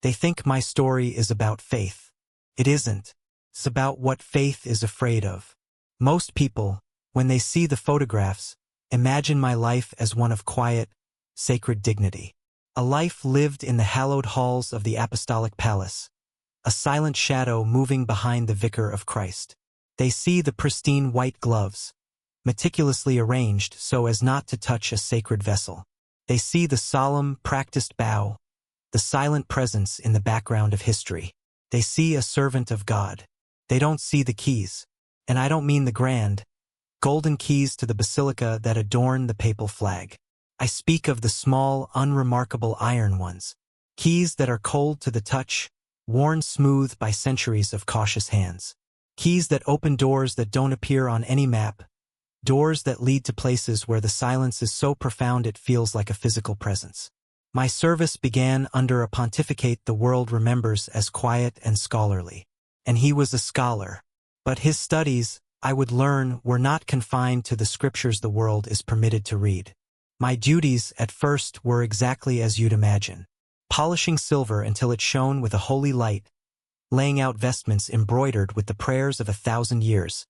They think my story is about faith. It isn't. It's about what faith is afraid of. Most people, when they see the photographs, imagine my life as one of quiet, sacred dignity. A life lived in the hallowed halls of the Apostolic Palace, a silent shadow moving behind the Vicar of Christ. They see the pristine white gloves, meticulously arranged so as not to touch a sacred vessel. They see the solemn, practiced bow, the silent presence in the background of history. They see a servant of God. They don't see the keys, and I don't mean the grand, golden keys to the basilica that adorn the papal flag. I speak of the small, unremarkable iron ones, keys that are cold to the touch, worn smooth by centuries of cautious hands. Keys that open doors that don't appear on any map, doors that lead to places where the silence is so profound it feels like a physical presence. My service began under a pontificate the world remembers as quiet and scholarly. And he was a scholar. But his studies, I would learn, were not confined to the scriptures the world is permitted to read. My duties at first were exactly as you'd imagine. Polishing silver until it shone with a holy light, laying out vestments embroidered with the prayers of 1,000 years,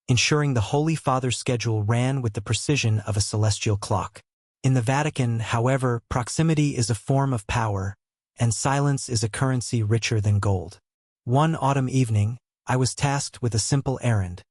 ensuring the Holy Father's schedule ran with the precision of a celestial clock. In the Vatican, however, proximity is a form of power, and silence is a currency richer than gold. One autumn evening, I was tasked with a simple errand: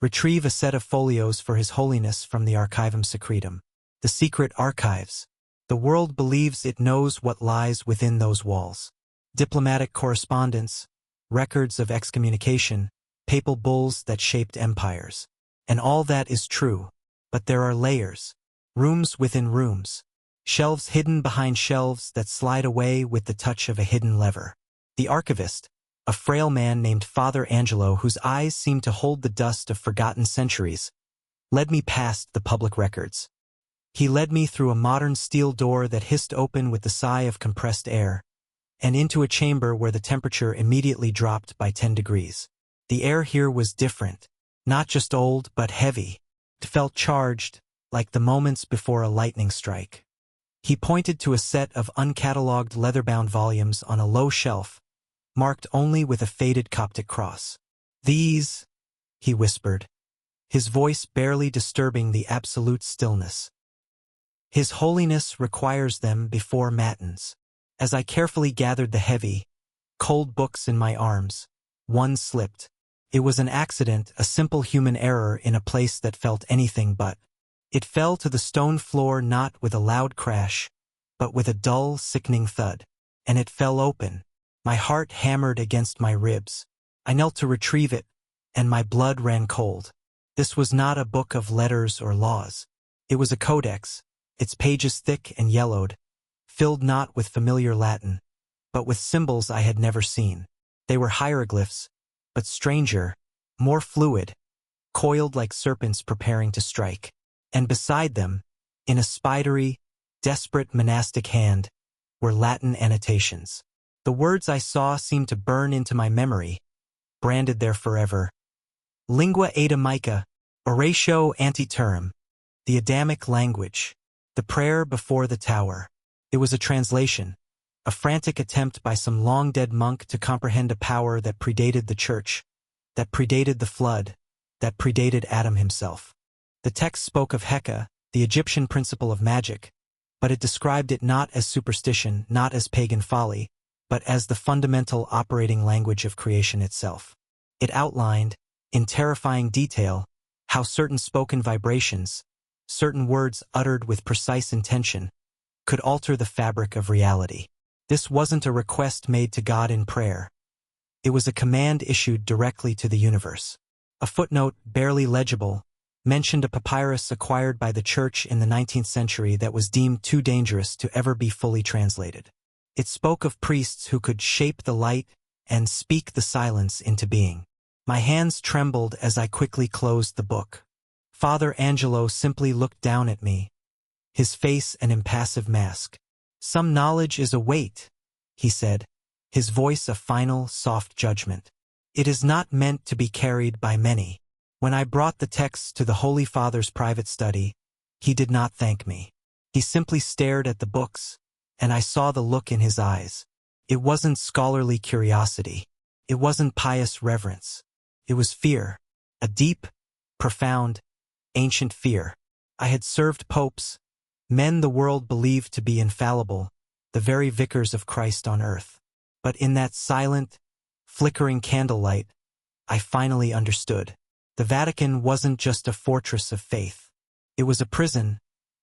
retrieve a set of folios for His Holiness from the Archivum Secretum, the secret archives. The world believes it knows what lies within those walls. Diplomatic correspondence, records of excommunication, papal bulls that shaped empires. And all that is true, but there are layers, rooms within rooms, shelves hidden behind shelves that slide away with the touch of a hidden lever. The archivist, a frail man named Father Angelo whose eyes seemed to hold the dust of forgotten centuries, led me past the public records. He led me through a modern steel door that hissed open with the sigh of compressed air, and into a chamber where the temperature immediately dropped by 10 degrees. The air here was different, not just old but heavy. It felt charged, like the moments before a lightning strike. He pointed to a set of uncatalogued leather-bound volumes on a low shelf, marked only with a faded Coptic cross. "These," he whispered, his voice barely disturbing the absolute stillness. "His Holiness requires them before matins." As I carefully gathered the heavy, cold books in my arms, one slipped. It was an accident, a simple human error in a place that felt anything but. It fell to the stone floor not with a loud crash, but with a dull, sickening thud. And it fell open. My heart hammered against my ribs. I knelt to retrieve it, and my blood ran cold. This was not a book of letters or laws. It was a codex, its pages thick and yellowed, filled not with familiar Latin, but with symbols I had never seen. They were hieroglyphs, but stranger, more fluid, coiled like serpents preparing to strike. And beside them, in a spidery, desperate monastic hand, were Latin annotations. The words I saw seemed to burn into my memory, branded there forever. Lingua Adamica, Oratio Antiturum, the Adamic language, the prayer before the tower. It was a translation, a frantic attempt by some long-dead monk to comprehend a power that predated the Church, that predated the flood, that predated Adam himself. The text spoke of Heka, the Egyptian principle of magic, but it described it not as superstition, not as pagan folly, but as the fundamental operating language of creation itself. It outlined, in terrifying detail, how certain spoken vibrations, certain words uttered with precise intention, could alter the fabric of reality. This wasn't a request made to God in prayer. It was a command issued directly to the universe. A footnote, barely legible, mentioned a papyrus acquired by the Church in the 19th century that was deemed too dangerous to ever be fully translated. It spoke of priests who could shape the light and speak the silence into being. My hands trembled as I quickly closed the book. Father Angelo simply looked down at me, his face an impassive mask. "Some knowledge is a weight," he said, his voice a final, soft judgment. "It is not meant to be carried by many." When I brought the texts to the Holy Father's private study, he did not thank me. He simply stared at the books, and I saw the look in his eyes. It wasn't scholarly curiosity. It wasn't pious reverence. It was fear. A deep, profound, ancient fear. I had served popes, men the world believed to be infallible, the very vicars of Christ on earth. But in that silent, flickering candlelight, I finally understood. The Vatican wasn't just a fortress of faith. It was a prison,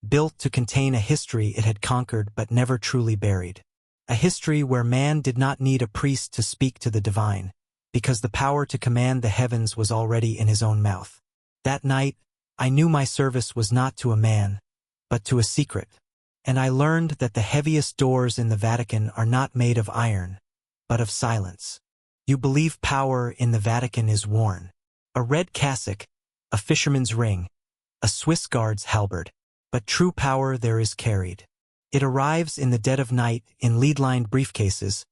built to contain a history it had conquered but never truly buried. A history where man did not need a priest to speak to the divine, because the power to command the heavens was already in his own mouth. That night, I knew my service was not to a man, but to a secret. And I learned that the heaviest doors in the Vatican are not made of iron, but of silence. You believe power in the Vatican is worn. A red cassock, a fisherman's ring, a Swiss guard's halberd. But true power there is carried. It arrives in the dead of night in lead-lined briefcases,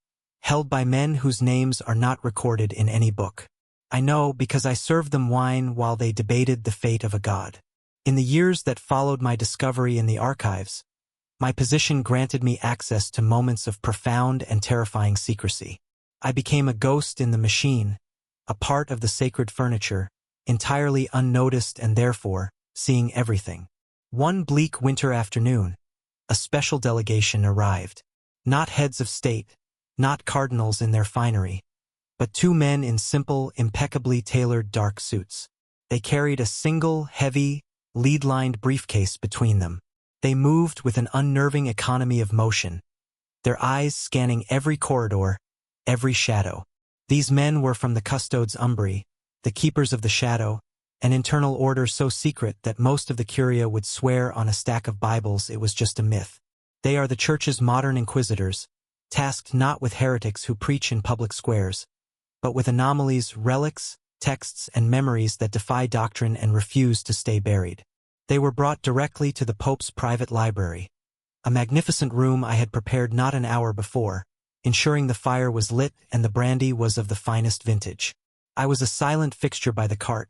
held by men whose names are not recorded in any book. I know because I served them wine while they debated the fate of a god. In the years that followed my discovery in the archives, my position granted me access to moments of profound and terrifying secrecy. I became a ghost in the machine, a part of the sacred furniture, entirely unnoticed and therefore seeing everything. One bleak winter afternoon, a special delegation arrived. Not heads of state, not cardinals in their finery, but two men in simple, impeccably tailored dark suits. They carried a single, heavy, lead-lined briefcase between them. They moved with an unnerving economy of motion, their eyes scanning every corridor, every shadow. These men were from the Custodes Umbri, the keepers of the shadow, an internal order so secret that most of the curia would swear on a stack of Bibles it was just a myth. They are the Church's modern inquisitors, tasked not with heretics who preach in public squares, but with anomalies, relics, texts, and memories that defy doctrine and refuse to stay buried. They were brought directly to the Pope's private library, a magnificent room I had prepared not an hour before, ensuring the fire was lit and the brandy was of the finest vintage. I was a silent fixture by the cart,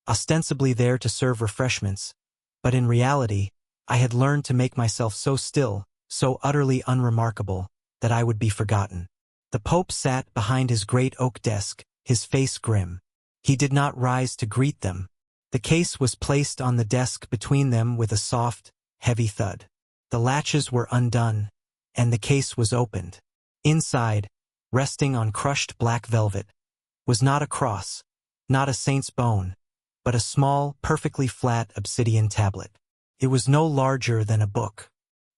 ostensibly there to serve refreshments, but in reality, I had learned to make myself so still, so utterly unremarkable, that I would be forgotten. The Pope sat behind his great oak desk, his face grim. He did not rise to greet them. The case was placed on the desk between them with a soft, heavy thud. The latches were undone, and the case was opened. Inside, resting on crushed black velvet, was not a cross, not a saint's bone, but a small, perfectly flat obsidian tablet. It was no larger than a book.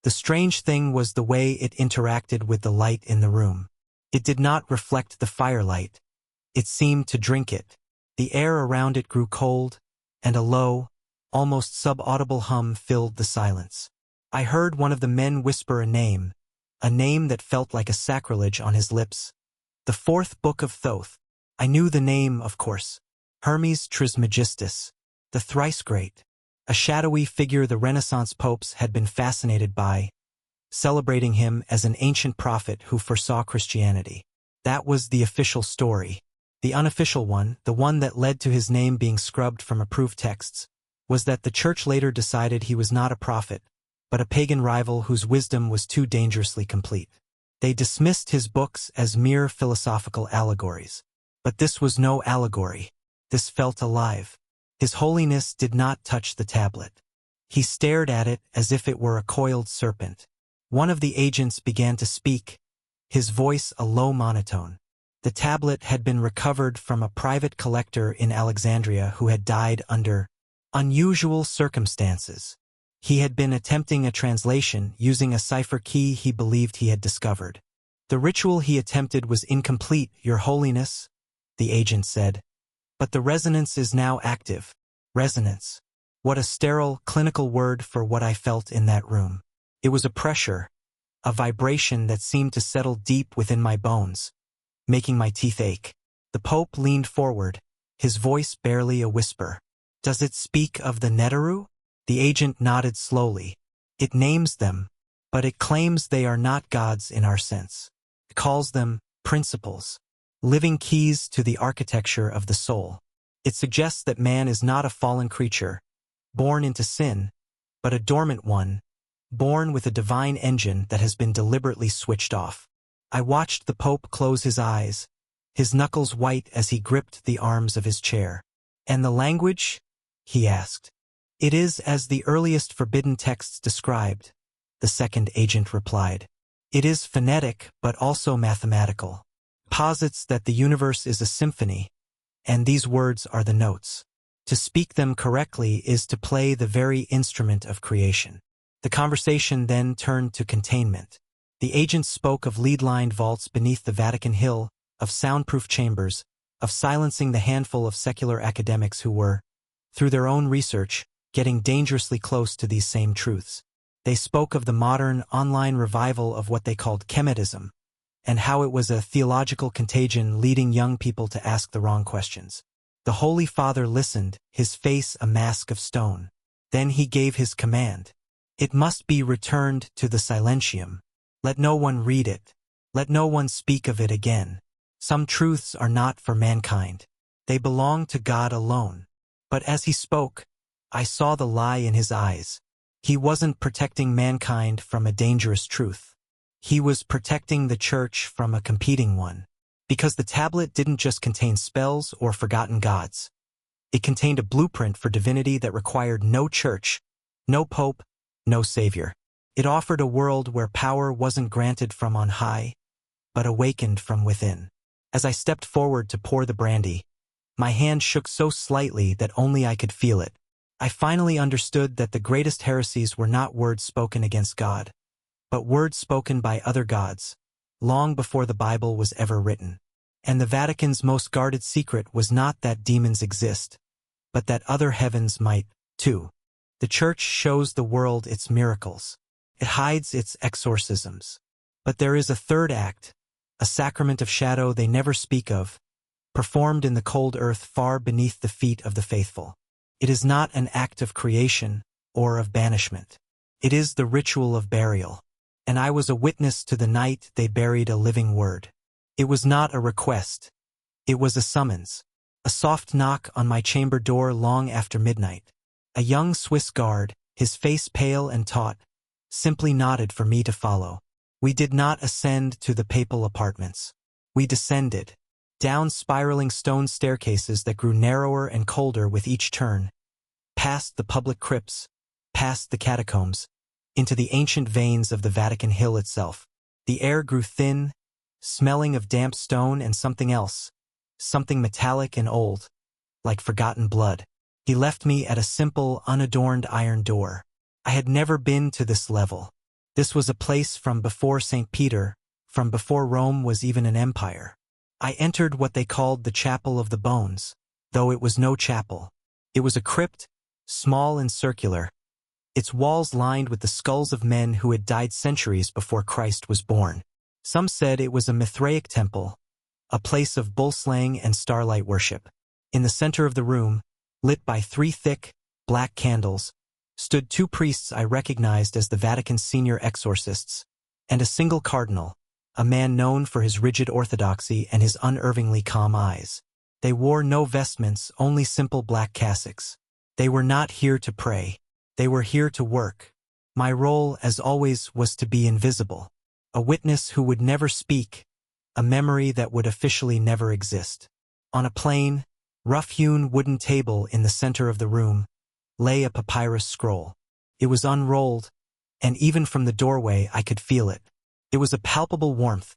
The strange thing was the way it interacted with the light in the room. It did not reflect the firelight. It seemed to drink it. The air around it grew cold, and a low, almost subaudible hum filled the silence. I heard one of the men whisper a name that felt like a sacrilege on his lips. The fourth book of Thoth. I knew the name, of course. Hermes Trismegistus, the thrice great. A shadowy figure the Renaissance popes had been fascinated by, celebrating him as an ancient prophet who foresaw Christianity. That was the official story. The unofficial one, the one that led to his name being scrubbed from approved texts, was that the Church later decided he was not a prophet, but a pagan rival whose wisdom was too dangerously complete. They dismissed his books as mere philosophical allegories. But this was no allegory. This felt alive. His Holiness did not touch the tablet. He stared at it as if it were a coiled serpent. One of the agents began to speak, his voice a low monotone. The tablet had been recovered from a private collector in Alexandria who had died under unusual circumstances. He had been attempting a translation using a cipher key he believed he had discovered. The ritual he attempted was incomplete, Your Holiness, the agent said. But the resonance is now active. Resonance. What a sterile, clinical word for what I felt in that room. It was a pressure, a vibration that seemed to settle deep within my bones, making my teeth ache. The Pope leaned forward, his voice barely a whisper. Does it speak of the Neteru? The agent nodded slowly. It names them, but it claims they are not gods in our sense. It calls them principles, living keys to the architecture of the soul. It suggests that man is not a fallen creature, born into sin, but a dormant one, born with a divine engine that has been deliberately switched off. I watched the Pope close his eyes, his knuckles white as he gripped the arms of his chair. "And the language?" he asked. "It is as the earliest forbidden texts described," the second agent replied. "It is phonetic but also mathematical. Posits that the universe is a symphony, and these words are the notes. To speak them correctly is to play the very instrument of creation." The conversation then turned to containment. The agents spoke of lead-lined vaults beneath the Vatican Hill, of soundproof chambers, of silencing the handful of secular academics who were, through their own research, getting dangerously close to these same truths. They spoke of the modern, online revival of what they called Kemetism, and how it was a theological contagion leading young people to ask the wrong questions. The Holy Father listened, his face a mask of stone. Then he gave his command. "It must be returned to the silentium. Let no one read it. Let no one speak of it again. Some truths are not for mankind. They belong to God alone." But as he spoke, I saw the lie in his eyes. He wasn't protecting mankind from a dangerous truth. He was protecting the church from a competing one. Because the tablet didn't just contain spells or forgotten gods. It contained a blueprint for divinity that required no church, no pope, no savior. It offered a world where power wasn't granted from on high, but awakened from within. As I stepped forward to pour the brandy, my hand shook so slightly that only I could feel it. I finally understood that the greatest heresies were not words spoken against God, but words spoken by other gods, long before the Bible was ever written. And the Vatican's most guarded secret was not that demons exist, but that other heavens might, too. The Church shows the world its miracles. It hides its exorcisms. But there is a third act, a sacrament of shadow they never speak of, performed in the cold earth far beneath the feet of the faithful. It is not an act of creation or of banishment. It is the ritual of burial. And I was a witness to the night they buried a living word. It was not a request. It was a summons. A soft knock on my chamber door long after midnight. A young Swiss guard, his face pale and taut, simply nodded for me to follow. We did not ascend to the papal apartments. We descended, down spiraling stone staircases that grew narrower and colder with each turn, past the public crypts, past the catacombs, into the ancient veins of the Vatican Hill itself. The air grew thin, smelling of damp stone and something else, something metallic and old, like forgotten blood. He left me at a simple, unadorned iron door. I had never been to this level. This was a place from before St. Peter, from before Rome was even an empire. I entered what they called the Chapel of the Bones, though it was no chapel. It was a crypt, small and circular, its walls lined with the skulls of men who had died centuries before Christ was born. Some said it was a Mithraic temple, a place of bull-slaying and starlight worship. In the center of the room, lit by 3 thick, black candles, stood 2 priests I recognized as the Vatican's senior exorcists, and a single cardinal, a man known for his rigid orthodoxy and his unervingly calm eyes. They wore no vestments, only simple black cassocks. They were not here to pray. They were here to work. My role, as always, was to be invisible, a witness who would never speak, a memory that would officially never exist. On a plain, rough-hewn wooden table in the center of the room lay a papyrus scroll. It was unrolled, and even from the doorway I could feel it. It was a palpable warmth,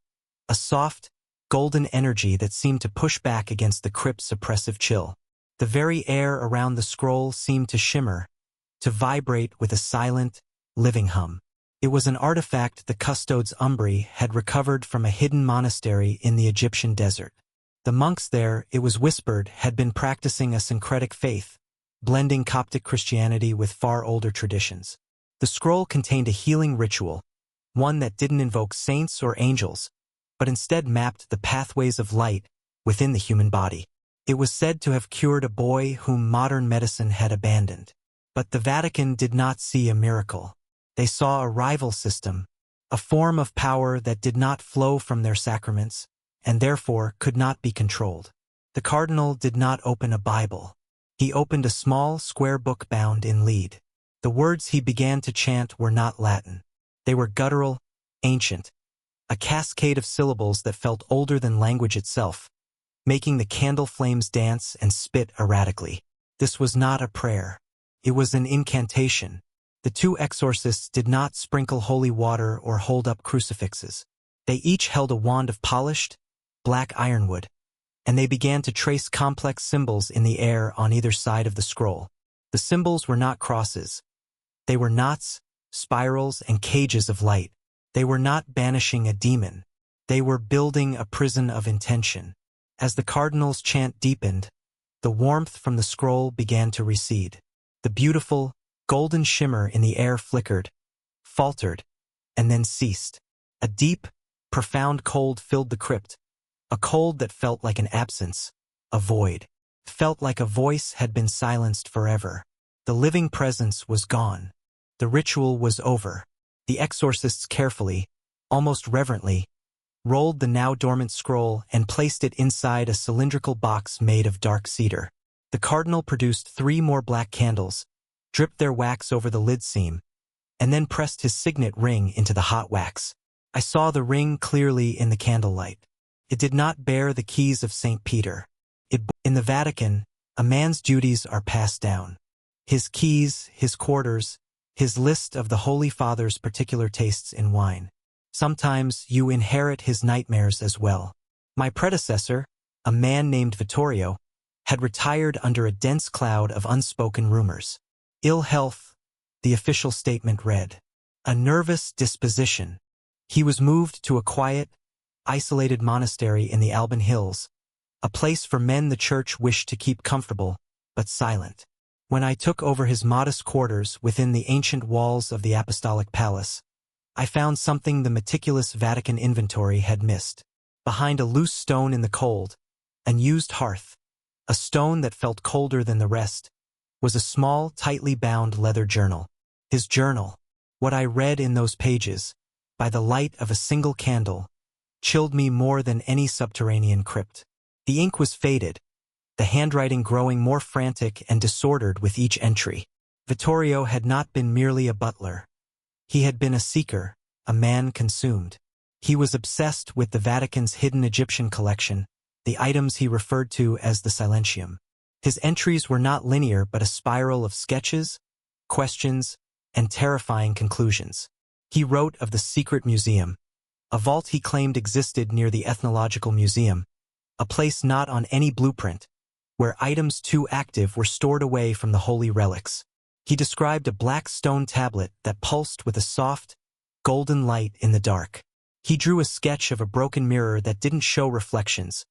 a soft, golden energy that seemed to push back against the crypt's oppressive chill. The very air around the scroll seemed to shimmer, to vibrate with a silent, living hum. It was an artifact the custodes Umbri had recovered from a hidden monastery in the Egyptian desert. The monks there, it was whispered, had been practicing a syncretic faith, blending Coptic Christianity with far older traditions. The scroll contained a healing ritual, one that didn't invoke saints or angels, but instead mapped the pathways of light within the human body. It was said to have cured a boy whom modern medicine had abandoned. But the Vatican did not see a miracle. They saw a rival system, a form of power that did not flow from their sacraments, and therefore could not be controlled. The cardinal did not open a Bible. He opened a small, square book bound in lead. The words he began to chant were not Latin. They were guttural, ancient, a cascade of syllables that felt older than language itself, making the candle flames dance and spit erratically. This was not a prayer. It was an incantation. The two exorcists did not sprinkle holy water or hold up crucifixes. They each held a wand of polished, black ironwood, and they began to trace complex symbols in the air on either side of the scroll. The symbols were not crosses. They were knots, spirals, and cages of light. They were not banishing a demon. They were building a prison of intention. As the cardinal's chant deepened, the warmth from the scroll began to recede. The beautiful, golden shimmer in the air flickered, faltered, and then ceased. A deep, profound cold filled the crypt, a cold that felt like an absence, a void. Felt like a voice had been silenced forever. The living presence was gone. The ritual was over. The exorcists carefully, almost reverently, rolled the now dormant scroll and placed it inside a cylindrical box made of dark cedar. The cardinal produced 3 more black candles, dripped their wax over the lid seam, and then pressed his signet ring into the hot wax. I saw the ring clearly in the candlelight. It did not bear the keys of St. Peter. In the Vatican, a man's duties are passed down. His keys, his quarters, his list of the Holy Father's particular tastes in wine. Sometimes you inherit his nightmares as well. My predecessor, a man named Vittorio, had retired under a dense cloud of unspoken rumors. Ill health, the official statement read. A nervous disposition. He was moved to a quiet, isolated monastery in the Alban Hills, a place for men the church wished to keep comfortable, but silent. When I took over his modest quarters within the ancient walls of the Apostolic Palace, I found something the meticulous Vatican inventory had missed. Behind a loose stone in the cold, an used hearth, a stone that felt colder than the rest, was a small, tightly bound leather journal. His journal. What I read in those pages, by the light of a single candle, chilled me more than any subterranean crypt. The ink was faded, the handwriting growing more frantic and disordered with each entry. Vittorio had not been merely a butler. He had been a seeker, a man consumed. He was obsessed with the Vatican's hidden Egyptian collection, the items he referred to as the silentium. His entries were not linear but a spiral of sketches, questions, and terrifying conclusions. He wrote of the secret museum, a vault he claimed existed near the Ethnological Museum, a place not on any blueprint, where items too active were stored away from the holy relics. He described a black stone tablet that pulsed with a soft, golden light in the dark. He drew a sketch of a broken mirror that didn't show reflections,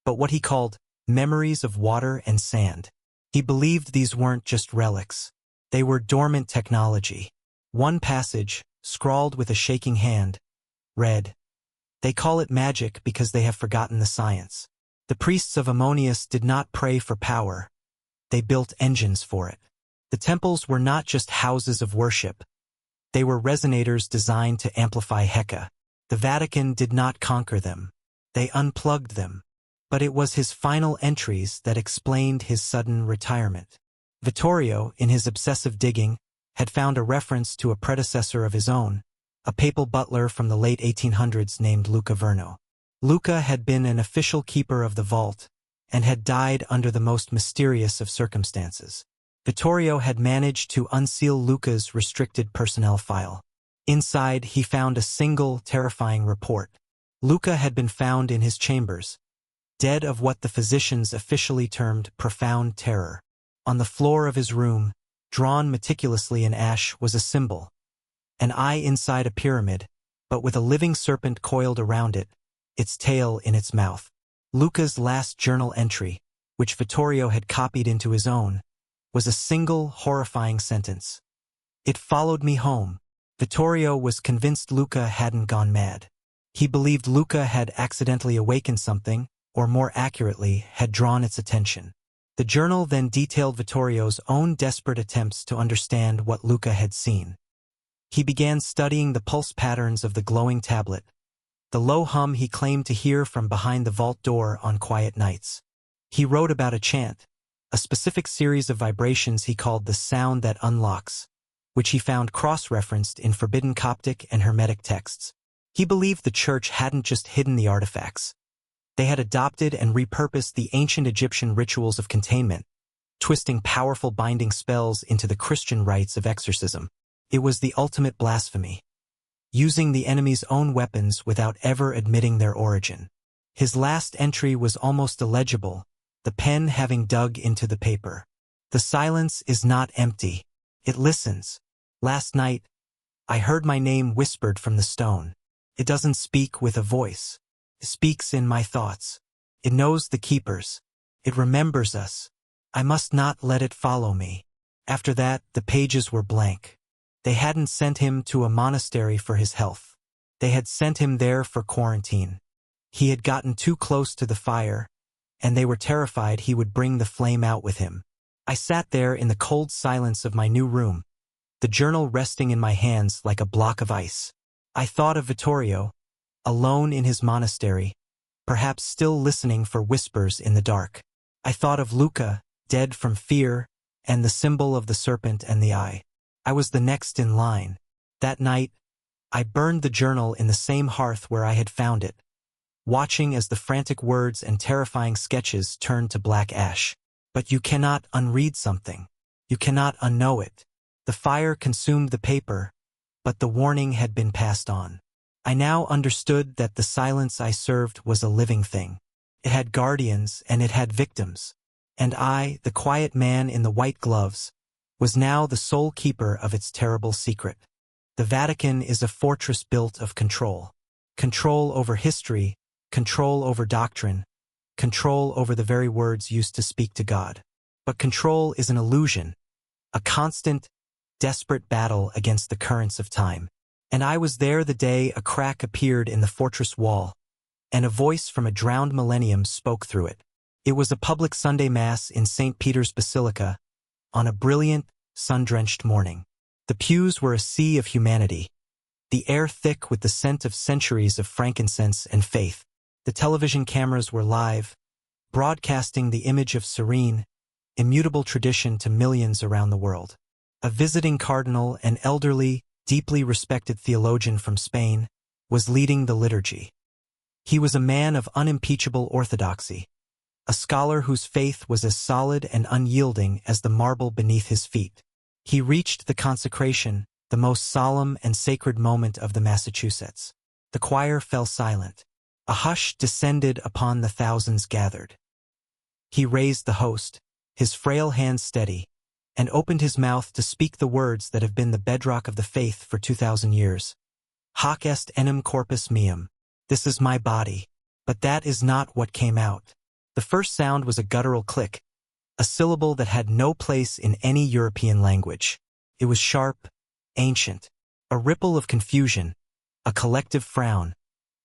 but what he called memories of water and sand. He believed these weren't just relics. They were dormant technology. One passage, scrawled with a shaking hand, read, "They call it magic because they have forgotten the science." The priests of Ammonius did not pray for power. They built engines for it. The temples were not just houses of worship. They were resonators designed to amplify Heka. The Vatican did not conquer them. They unplugged them. But it was his final entries that explained his sudden retirement. Vittorio, in his obsessive digging, had found a reference to a predecessor of his own, a papal butler from the late 1800s named Luca Verno. Luca had been an official keeper of the vault and had died under the most mysterious of circumstances. Vittorio had managed to unseal Luca's restricted personnel file. Inside, he found a single, terrifying report. Luca had been found in his chambers, dead of what the physicians officially termed profound terror. On the floor of his room, drawn meticulously in ash, was a symbol. An eye inside a pyramid, but with a living serpent coiled around it, its tail in its mouth. Luca's last journal entry, which Vittorio had copied into his own, was a single, horrifying sentence. It followed me home. Vittorio was convinced Luca hadn't gone mad. He believed Luca had accidentally awakened something, or more accurately, had drawn its attention. The journal then detailed Vittorio's own desperate attempts to understand what Luca had seen. He began studying the pulse patterns of the glowing tablet, the low hum he claimed to hear from behind the vault door on quiet nights. He wrote about a chant, a specific series of vibrations he called the sound that unlocks, which he found cross-referenced in forbidden Coptic and Hermetic texts. He believed the church hadn't just hidden the artifacts. They had adopted and repurposed the ancient Egyptian rituals of containment, twisting powerful binding spells into the Christian rites of exorcism. It was the ultimate blasphemy, using the enemy's own weapons without ever admitting their origin. His last entry was almost illegible, the pen having dug into the paper. The silence is not empty. It listens. Last night, I heard my name whispered from the stone. It doesn't speak with a voice. It speaks in my thoughts. It knows the keepers. It remembers us. I must not let it follow me. After that, the pages were blank. They hadn't sent him to a monastery for his health. They had sent him there for quarantine. He had gotten too close to the fire, and they were terrified he would bring the flame out with him. I sat there in the cold silence of my new room, the journal resting in my hands like a block of ice. I thought of Vittorio, alone in his monastery, perhaps still listening for whispers in the dark. I thought of Luca, dead from fear, and the symbol of the serpent and the eye. I was the next in line. That night, I burned the journal in the same hearth where I had found it, watching as the frantic words and terrifying sketches turned to black ash. But you cannot unread something. You cannot unknow it. The fire consumed the paper, but the warning had been passed on. I now understood that the silence I served was a living thing. It had guardians and it had victims. And I, the quiet man in the white gloves, was now the sole keeper of its terrible secret. The Vatican is a fortress built of control. Control over history, control over doctrine, control over the very words used to speak to God. But control is an illusion, a constant, desperate battle against the currents of time. And I was there the day a crack appeared in the fortress wall, and a voice from a drowned millennium spoke through it. It was a public Sunday Mass in St. Peter's Basilica, on a brilliant, sun-drenched morning. The pews were a sea of humanity, the air thick with the scent of centuries of frankincense and faith. The television cameras were live, broadcasting the image of serene, immutable tradition to millions around the world. A visiting cardinal, an elderly, deeply respected theologian from Spain, was leading the liturgy. He was a man of unimpeachable orthodoxy, a scholar whose faith was as solid and unyielding as the marble beneath his feet. He reached the consecration, the most solemn and sacred moment of the Massachusetts. The choir fell silent. A hush descended upon the thousands gathered. He raised the host, his frail hands steady, and opened his mouth to speak the words that have been the bedrock of the faith for 2,000 years. Hoc est enim corpus meum. This is my body. But that is not what came out. The first sound was a guttural click, a syllable that had no place in any European language. It was sharp, ancient. A ripple of confusion, a collective frown,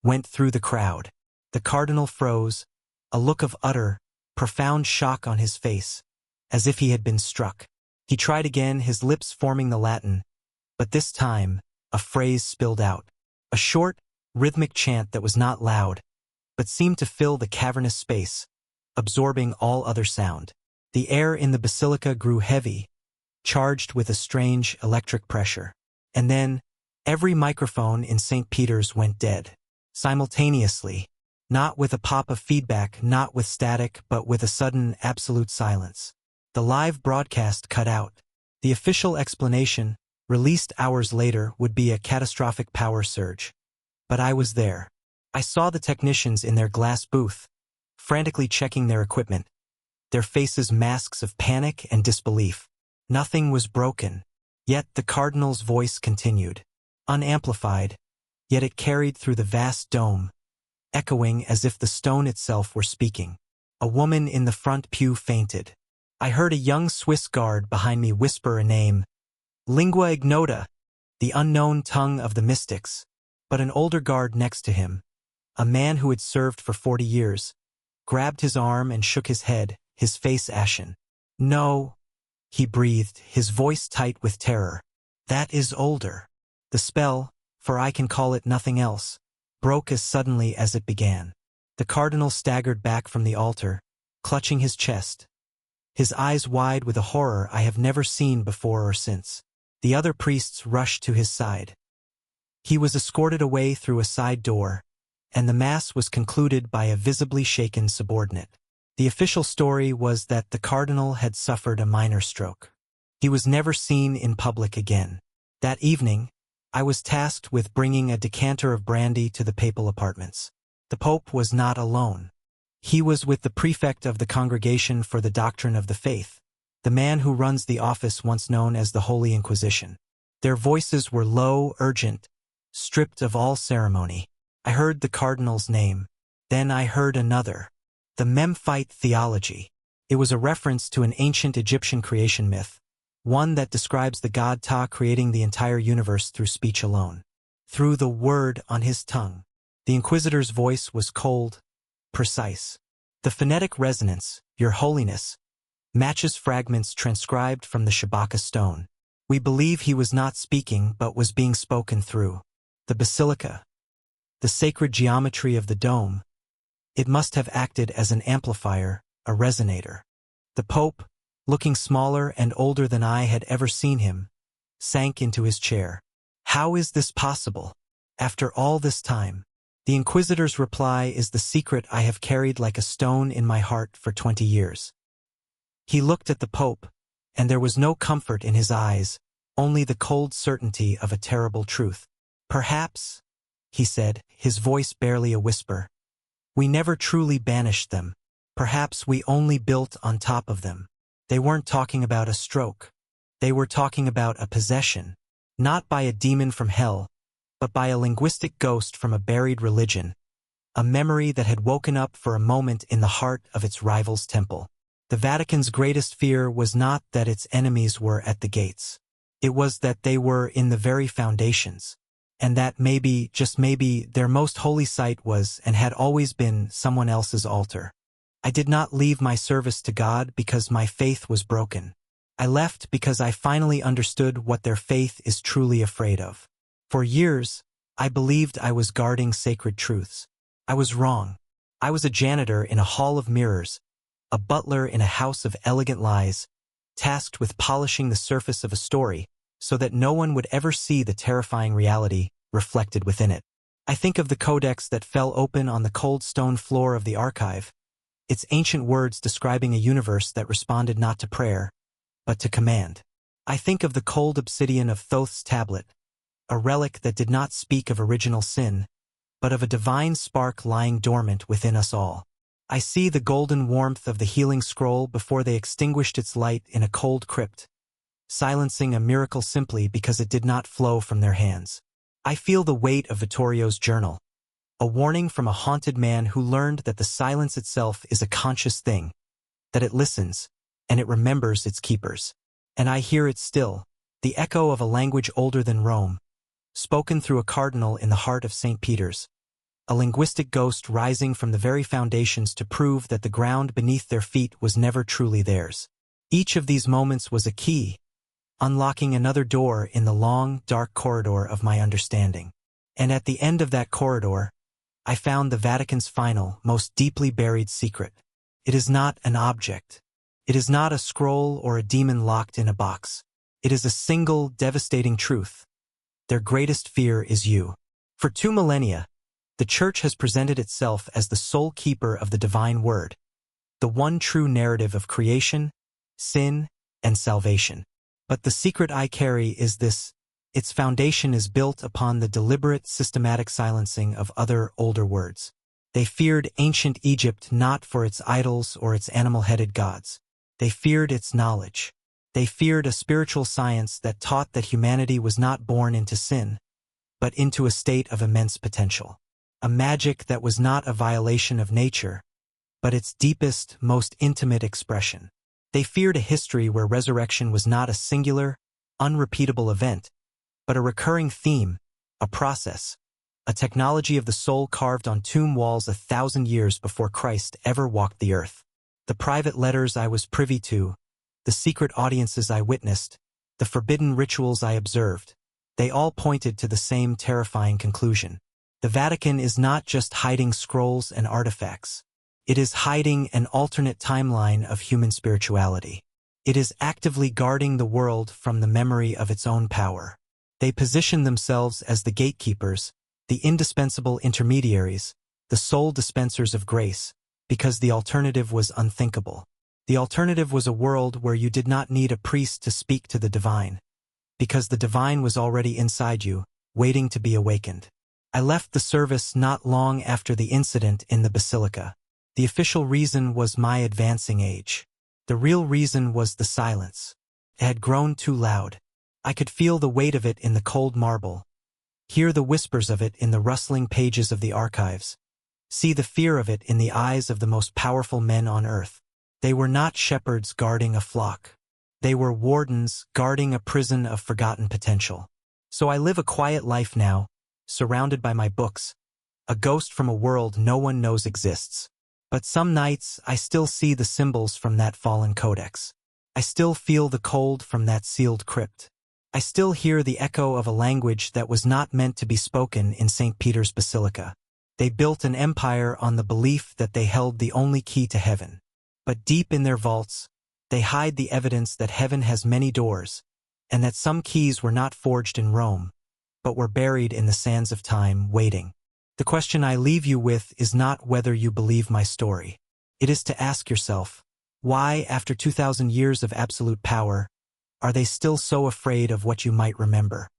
went through the crowd. The cardinal froze, a look of utter, profound shock on his face, as if he had been struck. He tried again, his lips forming the Latin, but this time, a phrase spilled out. A short, rhythmic chant that was not loud, but seemed to fill the cavernous space, absorbing all other sound. The air in the basilica grew heavy, charged with a strange electric pressure. And then, every microphone in St. Peter's went dead. Simultaneously, not with a pop of feedback, not with static, but with a sudden, absolute silence. The live broadcast cut out. The official explanation, released hours later, would be a catastrophic power surge. But I was there. I saw the technicians in their glass booth, frantically checking their equipment, their faces masks of panic and disbelief. Nothing was broken, yet the cardinal's voice continued, unamplified, yet it carried through the vast dome, echoing as if the stone itself were speaking. A woman in the front pew fainted. I heard a young Swiss guard behind me whisper a name, lingua ignota, the unknown tongue of the mystics. But an older guard next to him, a man who had served for 40 years, grabbed his arm and shook his head, his face ashen. No, he breathed, his voice tight with terror. That is older. The spell, for I can call it nothing else, broke as suddenly as it began. The cardinal staggered back from the altar, clutching his chest, his eyes wide with a horror I have never seen before or since. The other priests rushed to his side. He was escorted away through a side door, and the Mass was concluded by a visibly shaken subordinate. The official story was that the cardinal had suffered a minor stroke. He was never seen in public again. That evening, I was tasked with bringing a decanter of brandy to the papal apartments. The Pope was not alone. He was with the prefect of the Congregation for the Doctrine of the Faith, the man who runs the office once known as the Holy Inquisition. Their voices were low, urgent, stripped of all ceremony. I heard the cardinal's name. Then I heard another. The Memphite theology. It was a reference to an ancient Egyptian creation myth, one that describes the god Ptah creating the entire universe through speech alone, through the word on his tongue. The inquisitor's voice was cold, precise. The phonetic resonance, Your Holiness, matches fragments transcribed from the Shabaka stone. We believe he was not speaking but was being spoken through. The basilica, the sacred geometry of the dome, it must have acted as an amplifier, a resonator. The Pope, looking smaller and older than I had ever seen him, sank into his chair. How is this possible? After all this time? The inquisitor's reply is the secret I have carried like a stone in my heart for 20 years. He looked at the Pope, and there was no comfort in his eyes, only the cold certainty of a terrible truth. Perhaps, he said, his voice barely a whisper, we never truly banished them. Perhaps we only built on top of them. They weren't talking about a stroke. They were talking about a possession, not by a demon from hell, but by a linguistic ghost from a buried religion, a memory that had woken up for a moment in the heart of its rival's temple. The Vatican's greatest fear was not that its enemies were at the gates. It was that they were in the very foundations, and that maybe, just maybe, their most holy site was and had always been someone else's altar. I did not leave my service to God because my faith was broken. I left because I finally understood what their faith is truly afraid of. For years, I believed I was guarding sacred truths. I was wrong. I was a janitor in a hall of mirrors, a butler in a house of elegant lies, tasked with polishing the surface of a story so that no one would ever see the terrifying reality reflected within it. I think of the codex that fell open on the cold stone floor of the archive, its ancient words describing a universe that responded not to prayer, but to command. I think of the cold obsidian of Thoth's tablet, a relic that did not speak of original sin, but of a divine spark lying dormant within us all. I see the golden warmth of the healing scroll before they extinguished its light in a cold crypt, silencing a miracle simply because it did not flow from their hands. I feel the weight of Vittorio's journal, a warning from a haunted man who learned that the silence itself is a conscious thing, that it listens, and it remembers its keepers. And I hear it still, the echo of a language older than Rome, spoken through a cardinal in the heart of St. Peter's, a linguistic ghost rising from the very foundations to prove that the ground beneath their feet was never truly theirs. Each of these moments was a key, unlocking another door in the long, dark corridor of my understanding. And at the end of that corridor, I found the Vatican's final, most deeply buried secret. It is not an object. It is not a scroll or a demon locked in a box. It is a single, devastating truth. Their greatest fear is you. For 2 millennia, the Church has presented itself as the sole keeper of the divine word, the one true narrative of creation, sin, and salvation. But the secret I carry is this: its foundation is built upon the deliberate, systematic silencing of other, older words. They feared ancient Egypt not for its idols or its animal-headed gods. They feared its knowledge. They feared a spiritual science that taught that humanity was not born into sin, but into a state of immense potential. A magic that was not a violation of nature, but its deepest, most intimate expression. They feared a history where resurrection was not a singular, unrepeatable event, but a recurring theme, a process, a technology of the soul carved on tomb walls 1,000 years before Christ ever walked the earth. The private letters I was privy to, the secret audiences I witnessed, the forbidden rituals I observed, they all pointed to the same terrifying conclusion. The Vatican is not just hiding scrolls and artifacts. It is hiding an alternate timeline of human spirituality. It is actively guarding the world from the memory of its own power. They positioned themselves as the gatekeepers, the indispensable intermediaries, the sole dispensers of grace, because the alternative was unthinkable. The alternative was a world where you did not need a priest to speak to the divine, because the divine was already inside you, waiting to be awakened. I left the service not long after the incident in the basilica. The official reason was my advancing age. The real reason was the silence. It had grown too loud. I could feel the weight of it in the cold marble, hear the whispers of it in the rustling pages of the archives, see the fear of it in the eyes of the most powerful men on earth. They were not shepherds guarding a flock. They were wardens guarding a prison of forgotten potential. So I live a quiet life now, surrounded by my books, a ghost from a world no one knows exists. But some nights I still see the symbols from that fallen codex. I still feel the cold from that sealed crypt. I still hear the echo of a language that was not meant to be spoken in St. Peter's Basilica. They built an empire on the belief that they held the only key to heaven. But deep in their vaults, they hide the evidence that heaven has many doors, and that some keys were not forged in Rome, but were buried in the sands of time, waiting. The question I leave you with is not whether you believe my story. It is to ask yourself, why, after 2,000 years of absolute power, are they still so afraid of what you might remember?